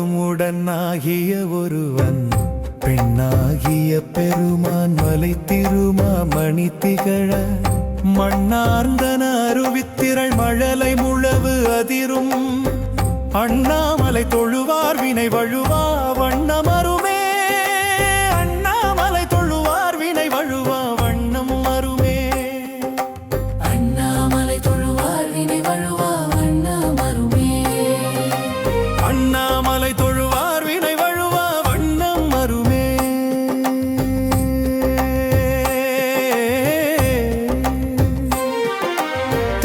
உண்ணாமுலையுமையாளொடுமுடனாகிய ஒருவன் பெண்ணாகிய பெருமான் மலை திருமாமணி திகழ மண்ணார்ந்தன அருவித்திரள் மழலை முழவு அதிரும் அண்ணாமலை தொழுவார் வினை வழுவா வண்ணமருமே. அண்ணாமலை தொழுவார் வினை வழுவா வண்ணம் மருமே. அண்ணாமலை தொழுவார் வினை வழுவா வண்ணம் மருமே. அண்ணாமலை தொழுவார் வினை வழுவா வண்ணம் மருமே.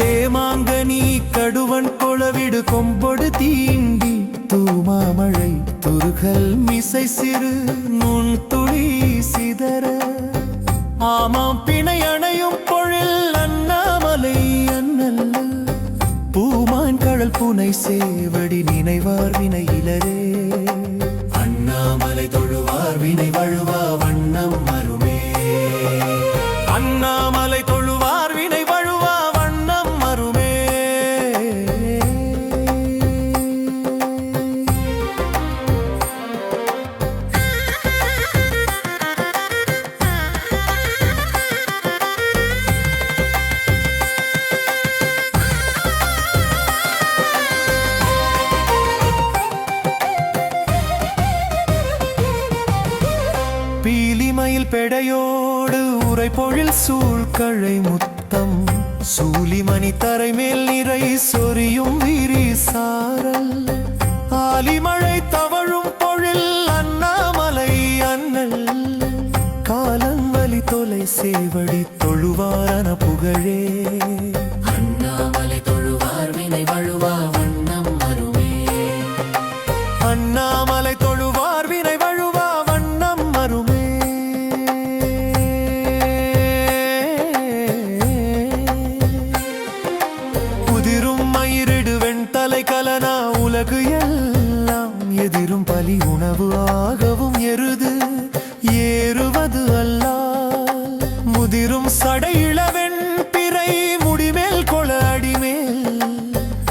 தேமாங்கனி கடுவன் கொளவிடு கொம்பொடு தீண்டி தூமாமழை துருகல் மிசை சிறு நுண் துளி சிதற ஆமாம் பிணை அணையும் பொழில் அண்ணாமலை அண்ணல் பூமான் கடல் புனை சேவடி நினைவார் வினையிலரே. அண்ணாமலை தொழுவார் வினை வழுவா வண்ணம் மருமே. அண்ணாமலை தொழுவார் வினை வழுவா வண்ணம் மருமே. பீலிமயில் பெடையோடு உரை பொழில் சூழ்கழை முத்தம் சூலிமணி தரைமேல் நிறை சொரியும் வீரி சாரல் ஆலிமழை தவழும் பொழில் அண்ணாமலை அண்ணல் காலங்கலி தொலை சேவடி தொழுவாரன புகழே. அண்ணாமலை தொழுவார் வினை வழுவா வண்ணம் மருமே. அண்ணாமலை தொழுவார் வினை வழுவா வண்ணம் மருமே. உதிரும் மயிரிடு வெண்தலை கலனா உலகு எல்லாம் எதிரும் பலி உணவு ஆகவும் எருது ஏறுவது அல்லால் முதிரும் சடை இளவெண் பிறை முடிமேல் கொள அடிமேல்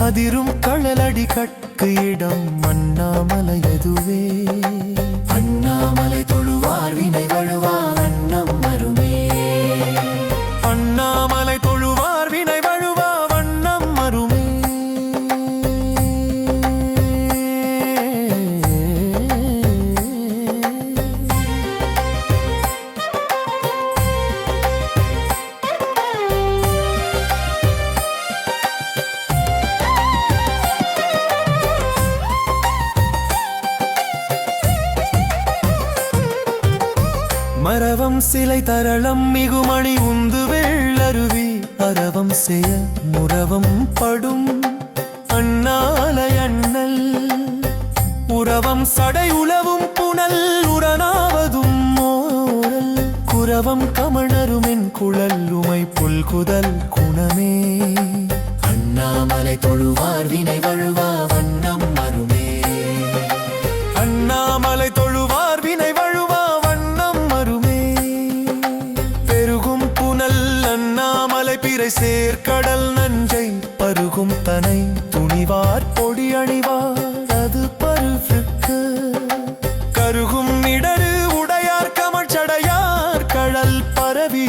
அதிரும் கழலடி கட்கு இடம் அண்ணாமலை எதுவே. அண்ணாமலை தொழுவார் வினை வழுவா வண்ணம் மருமே. அண்ணாமலை தொழுவார் வினை வழுவா வண்ணம் மருமே. மரவம் சிலை தரளம் மிகுமணி உந்து வெள்ளருவி அரவம் செய்ய முரவம் படும் அண்ணாலை அண்ணல் உறவம் சடை உலவும் புனல் உடனாவதும் மோரல் குரவம் கமணருமென் குழல் உமை புல்குதல் குணமே. அண்ணாமலை தொழுவார் வினை வழுவா வண்ணம் மருமே. அண்ணாமலை தொழுவார் வினை வழுவா வண்ணம் மருமே. பெருகும் புனல் அண்ணாமலை பிறை சேர்க்கடல் நஞ்சை பருகும் தனை துணிவார் பொடி அணிவார் அது பருவுக்கு கருகும் இடரு உடையார் கமழ்ச்சடையார் கழல் பரவி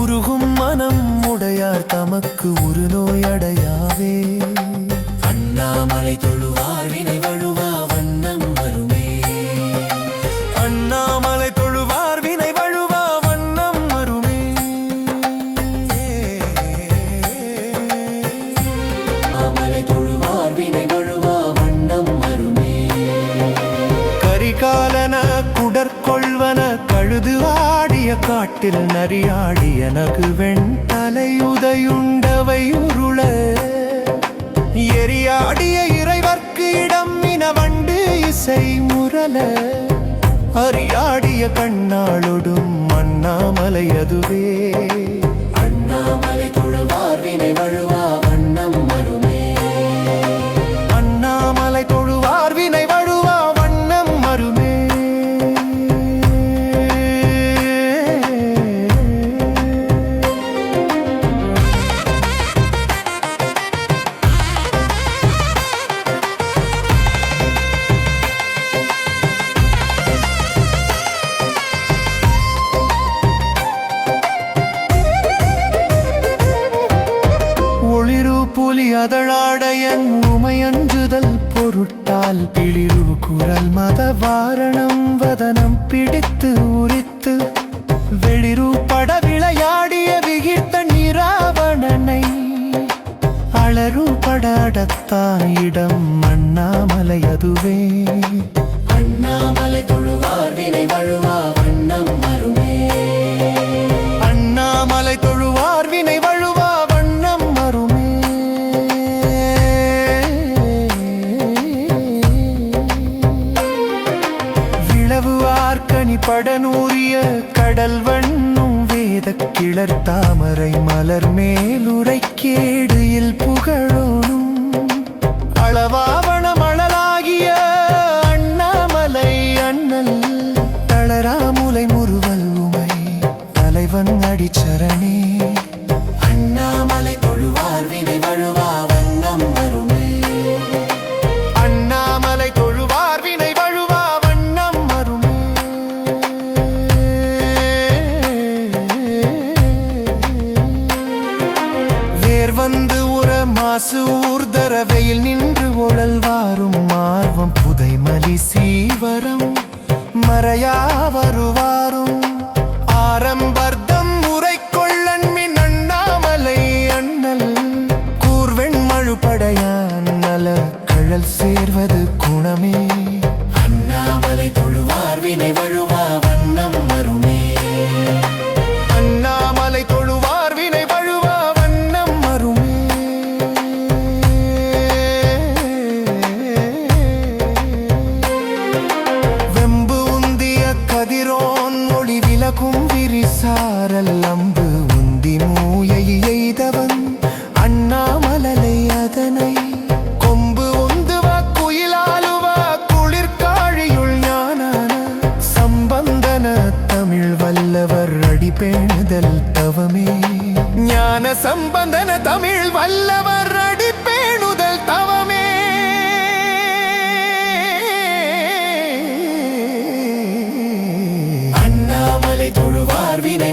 உருகும் மனம் உடையார் தமக்கு ஒரு நோய் அடையாவே. அண்ணாமலை தொழுவார் வினை வழுவா வண்ணம் மருமே. அண்ணாமலை தொழுவார் வினை வழுவா வண்ணம் மருமே. அண்ணாமலை தொழுவார் வினை வழுவா வண்ணம் மருமே. கரிகாலன குடற்கொள்வன கழுது ஆடிய காட்டில் நரியாடிய நகுவெண் தலையுதையுண்டவை உருள எரியாடிய இறைவர்க்கு இடம் இன வண்டு இசை இசை முரல அறியாடிய கண்ணாளொடும் அண்ணாமலை அதுவே. அண்ணாமலை தொழுவார் வினை வழுவா வண்ணம் வருமே. அண்ணாமலை தொழுவார் வினை வழுவா வண்ணம் மருமே. ஒளிரு புலி அதழாடையன் உமையஞ்சுதல் பொருட்டால் பிளிரு குரல் மத வாரணம் வதனம் பிடித்து உரித்து வெளிரு பட விளையாடிய விகிர்த்த நிராவணனை அலரு பட அடத்தான் இடம் அண்ணாமலை அதுவே. அண்ணாமலை தொழுவார் வினை வழுவா வண்ணம் வருமே. அண்ணாமலை தொழுவார் வினை வழுவா வண்ணம் மருமே. விளவு ஆர்கனி படனூரிய கடல் வண்ணும் வேத கிளர் தாமரை மலர் மேலுரை கேடியில் புகழோனும் அளவாவண மணலாகிய அண்ணாமலை அண்ணல் தளராமுலை முறுவல் உமை தலைவன் அடிச்சரணே. அண்ணாமலை தொழுவார் வினை வழுவா வண்ணம் வருமே. அண்ணாமலை தொழுவார் வினை வழுவா வண்ணம் மருமே. வேர் வந்து உற மாசு ஊர்தர வெயில் நின்று ஒழல் வாரும் மார்வம் புதைமலி சீவரம் மறையா வருவாரும் ஆரம்பர்தம் உரை கொள்ளன் மின் அண்ணாமலை அண்ணல் கூர்வெண் மழுப்படையான் நல கழல் சேர்வது குணமே. அண்ணாமலை தொழுவார் வினை வழுவா வண்ணம் வருமே. அண்ணாமலை தொழுவார் வினை வழுவா வண்ணம் மருமே. வெம்பு உந்திய கதிரோன் ஒளி விலகும் விரிசாரல் அம்பு உந்தி மூயை எய்தவன் அண்ணாமலை அதனை கொம்பு உந்துவ குயிலாலுவ குளிர்காழியுள் ஞானான சம்பந்தன தமிழ் வல்லவர் அடிபேணுதல் தவமே. ஞான சம்பந்தன தமிழ் வல்லவர் அடிபேணுதல் தவமே. அண்ணாமலை தொழுவார் வினை